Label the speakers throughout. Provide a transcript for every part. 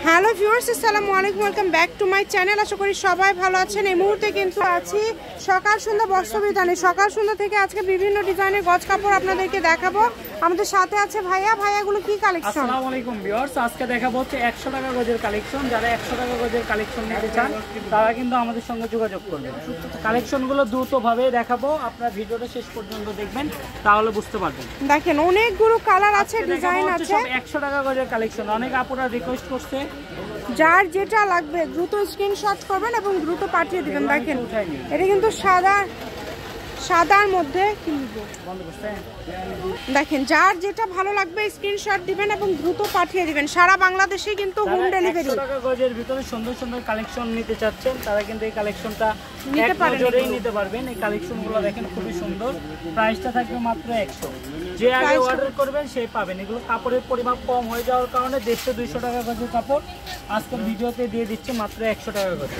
Speaker 1: Hello viewers, আসসালামু আলাইকুম, welcome back to my channel. আশা করি সবাই ভালো আছেন। এই মুহূর্তে কিন্তু আছি সকাল সন্ধ্যা বস্ত্র বিতানে। সকাল সন্ধ্যা থেকে আজকে বিভিন্ন ডিজাইনের গজ কাপড় আপনাদেরকে দেখাবো। আমাদের সাথে আছে ভাইয়া। ভাইয়াগুলো কি কালেকশন?
Speaker 2: আসসালামু আলাইকুম ভিউয়ার্স, আজকে দেখাবো হচ্ছে 100 টাকা গজের কালেকশন। যারা 100 টাকা গজের কালেকশন নিতে চান তারা কিন্তু আমাদের সঙ্গে যোগাযোগ করবেন। কালেকশনগুলো দ্রুতভাবে দেখাবো, আপনারা ভিডিওটা শেষ পর্যন্ত দেখবেন তাহলে বুঝতে পারবেন।
Speaker 1: দেখেন অনেকগুলো কালার আছে, ডিজাইন আছে।
Speaker 2: সব 100 টাকা গজের কালেকশন। অনেক আপুরা রিকোয়েস্ট করছে,
Speaker 1: যার যেটা লাগবে দ্রুত স্ক্রিনশট করবেন এবং দ্রুত পাঠিয়ে দিবেন। দেখেন এটা কিন্তু সাদার মধ্যে কিনবো। দেখেন যার যেটা ভালো লাগবে স্ক্রিনশট দিবেন এবং দ্রুত পাঠিয়ে দিবেন। সারা বাংলাদেশে কিন্তু হোম ডেলিভারি।
Speaker 2: 100 টাকা গজের ভিতরে সুন্দর সুন্দর কালেকশন নিতে চাচ্ছেন তারা কিন্তু এই কালেকশনটা নিতে পারবেন। এই কালেকশনগুলো দেখেন খুবই সুন্দর। প্রাইসটা থাকবে মাত্র 100। যে আগে অর্ডার করবেন সেই পাবেন। এগুলো কাপড়ের পরিমাপ কম হয়ে যাওয়ার কারণে 150-200 টাকা গজের কাপড় আজকের ভিডিওতে দিয়ে দিচ্ছে মাত্র 100 টাকা গজে।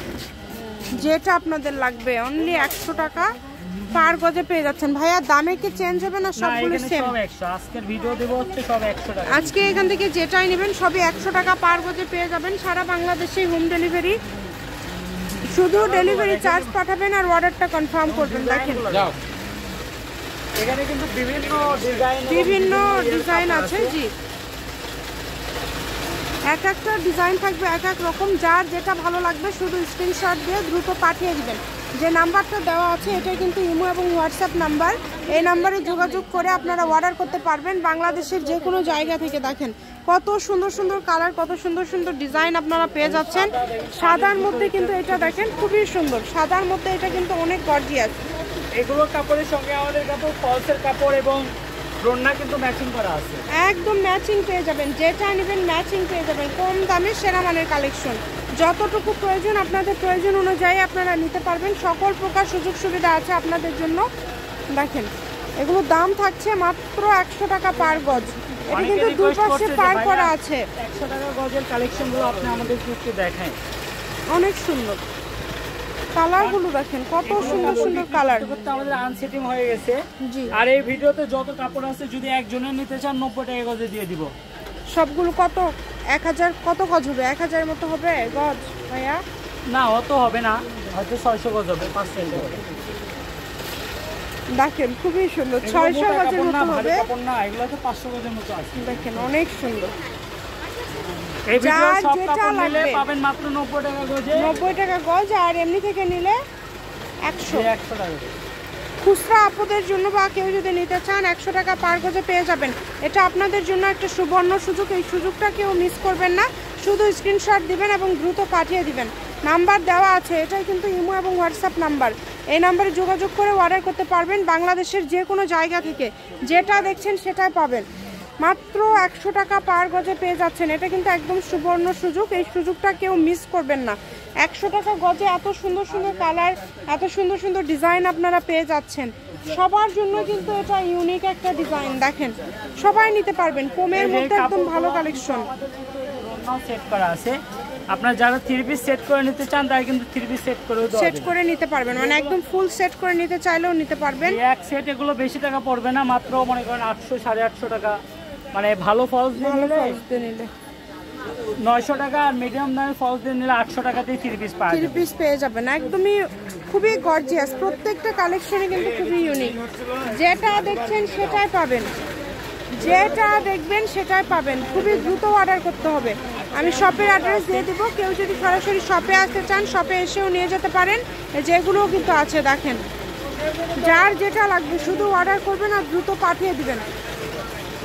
Speaker 1: যেটা আপনাদের লাগবে অনলি 100 টাকা পার গজে পেয়ে যাচ্ছেন। ভাইয়া দামে কি চেঞ্জ হবে না? সবগুলো সেম।
Speaker 2: সব 100। আজকের ভিডিও দেব হচ্ছে সব 100 টাকা।
Speaker 1: আজকে এখান থেকে যেটাই নেবেন সবই 100 টাকা পার গজে পেয়ে যাবেন। সারা বাংলাদেশে হোম ডেলিভারি। শুধু ডেলিভারি চার্জ পাঠাবেন আর অর্ডারটা কনফার্ম করবেন। দেখেন
Speaker 2: এখানে কিন্তু বিভিন্ন ডিজাইন আছে। জি,
Speaker 1: এক একটা ডিজাইন থাকবে এক এক রকম। যার যেটা ভালো লাগবে শুধু স্ক্রিনশট দিয়ে দ্রুত পাঠিয়ে দিবেন। যে নাম্বারটা দেওয়া আছে এটাই কিন্তু ইমো এবং হোয়াটসঅ্যাপ নাম্বার। এই নাম্বারে যোগাযোগ করে আপনারা অর্ডার করতে পারবেন বাংলাদেশের যে কোনো জায়গা থেকে। দেখেন কত সুন্দর সুন্দর কালার, কত সুন্দর সুন্দর ডিজাইন আপনারা পেয়ে যাচ্ছেন। সাদার মধ্যে কিন্তু এটা দেখেন খুবই সুন্দর। সাদার মধ্যে এটা কিন্তু অনেক গর্জিয়াস।
Speaker 2: এগুলো কাপড়ের সঙ্গে আমাদের কাপড় ফলসের কাপড় এবং রন্না কিন্তু ম্যাচিং করা আছে।
Speaker 1: একদম ম্যাচিং পেয়ে যাবেন। যেটা নেবেন ম্যাচিং পেয়ে যাবেন। কম দামে সেরা মানের কালেকশন। যতটুকু প্রয়োজন আপনাদের প্রয়োজন অনুযায়ী আপনারা নিতে পারবেন। সকল প্রকার সুযোগ সুবিধা আছে আপনাদের জন্য। দেখেন এগুলো দাম থাকছে মাত্র 100 টাকা পার গজ। এটা কিন্তু দুই পাশে পার করা আছে।
Speaker 2: 100 টাকা গজের কালেকশনগুলো আপনি আমাদেরকে একটু দেখান।
Speaker 1: অনেক সুন্দর কালারগুলো দেখেন, কত সুন্দর সুন্দর কালার।
Speaker 2: আমাদের আনসেটিং হয়ে গেছে।
Speaker 1: জি,
Speaker 2: আর এই ভিডিওতে যত কাপড় আছে যদি একজনের নিতে চান 90 টাকা গজে দিয়ে দিব।
Speaker 1: সবগুলো কত 1000 কত গজ হবে? 1000 মতো হবে গজ ভাইয়া?
Speaker 2: না অত হবে না, হয়তো 600 গজ হবে, 500 হবে।
Speaker 1: দেখেন খুবই সুন্দর। 600 গজের মতো হবে
Speaker 2: না, এগুলো তো 500 গজের মতো আছে।
Speaker 1: দেখেন অনেক সুন্দর।
Speaker 2: এই ভিডিও সব কাপড় নিলে পাবেন মাত্র 90 টাকা গজে।
Speaker 1: 90 টাকা গজ। আর এমনি থেকে নিলে 100
Speaker 2: টাকা।
Speaker 1: খুচরা আপুদের জন্য বা কেউ যদি নিতে চান 100 টাকা পার গজে পেয়ে যাবেন। এটা আপনাদের জন্য একটা সুবর্ণ সুযোগ। এই সুযোগটা কেউ মিস করবেন না। শুধু স্ক্রিনশট দিবেন এবং দ্রুত পাঠিয়ে দিবেন। নাম্বার দেওয়া আছে, এটাই কিন্তু ইমো এবং হোয়াটসঅ্যাপ নাম্বার। এই নাম্বারে যোগাযোগ করে অর্ডার করতে পারবেন বাংলাদেশের যে কোনো জায়গা থেকে। যেটা দেখছেন সেটাই পাবেন। মাত্র 100 টাকা পার গজে পেয়ে যাচ্ছেন। এটা কিন্তু একদম সুবর্ণ সুযোগ। এই সুযোগটা কেউ মিস করবেন না। 100 টাকা গজে এত সুন্দর সুন্দর কালার, এত সুন্দর সুন্দর ডিজাইন আপনারা পেয়ে যাচ্ছেন। সবার জন্য কিন্তু এটা ইউনিক একটা ডিজাইন। দেখেন সবাই নিতে পারবেন। কমের মধ্যে একদম ভালো কালেকশন
Speaker 2: সেট করা আছে। আপনারা যারা 3 পিস সেট করে নিতে চান তারা কিন্তু 3 পিস সেট করে
Speaker 1: নিতে পারবেন। মানে একদম ফুল সেট করে নিতে চাইলেও নিতে পারবেন।
Speaker 2: এক সেট এগুলো বেশি টাকা পড়বে না, মাত্র মনে করেন 800-850 টাকা। মানে ভালো ফলস দিয়ে নিলে 900 টাকা, আর মিডিয়াম দামের ফলস দিয়ে নিলে 800 টাকাতেই 3 পিস
Speaker 1: পেয়ে যাবেন। একদমই খুবই গর্জিয়াস। প্রত্যেকটা কালেকশনে কিন্তু খুবই ইউনিক। যেটা দেখছেন সেটাই পাবেন। যেটা দেখবেন সেটাই পাবেন। খুবই দ্রুত অর্ডার করতে হবে। আমি শপের অ্যাড্রেস দিয়ে দিব। কেউ যদি সরাসরি শপে আসতে চান শপে এসেও নিয়ে যেতে পারেন। যেগুলোও কিন্তু আছে। দেখেন যার যেটা লাগবে শুধু অর্ডার করবেন আর দ্রুত পাঠিয়ে দিবেন।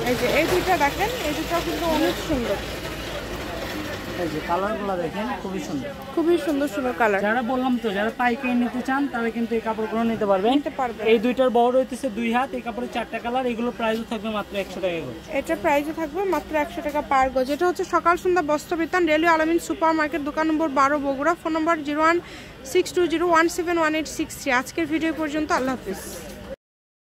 Speaker 1: এই যে এই দুইটা দেখেন, এই দুটো কিন্তু অনেক সুন্দর।
Speaker 2: এই যে কালারগুলো দেখেন খুবই সুন্দর,
Speaker 1: খুবই সুন্দর সুন্দর কালার।
Speaker 2: যারা বললাম তো যারা পাইকারি নিতে চান তারা কিন্তু এই কাপড়গুলো নিতে পারবেন। এই দুইটার বড় হইতেছে 2 হাত। এই কাপড়ের 4টা কালার। এগুলো প্রাইসও থাকবে মাত্র 100 টাকা গজ। এটা
Speaker 1: প্রাইসও থাকবে মাত্র 100 টাকা পার গজ। এটা হচ্ছে সকাল সন্ধ্যা বস্ত্র বিতান, রেলওয়ে আলামিন সুপার মার্কেট, দোকান নম্বর 12, বগুড়া। ফোন নম্বর 0162017186। আজকের ভিডিও পর্যন্ত। আল্লাহ হাফেজ।